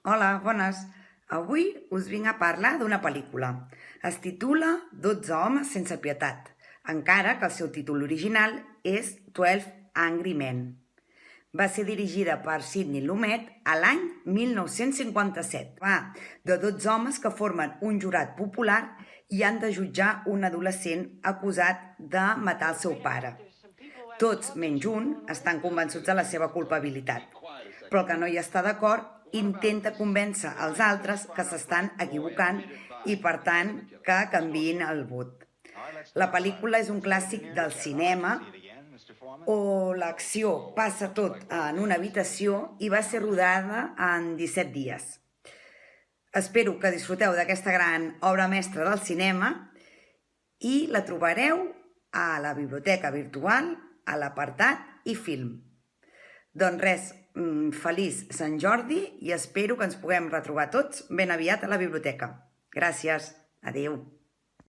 Hola, bones. Avui us vinc a parlar d'una pel·lícula. Es titula 12 homes sense pietat, encara que el seu títol original és 12 Angry Men. Va ser dirigida per Sidney Lumet a l'any 1957. Va de 12 homes que formen un jurat popular i han de jutjar un adolescent acusat de matar el seu pare. Tots, menys un, estan convençuts de la seva culpabilitat, però el que no hi està d'acord intenta convèncer els altres que s'estan equivocant i, per tant, que canviïn el vot. La pel·lícula és un clàssic del cinema on l'acció passa tot en una habitació i va ser rodada en 17 dies. Espero que disfruteu d'aquesta gran obra mestra del cinema i la trobareu a la biblioteca virtual, a l'apartat i film. Doncs res, feliç Sant Jordi i espero que ens puguem retrobar tots ben aviat a la biblioteca. Gràcies, adeu.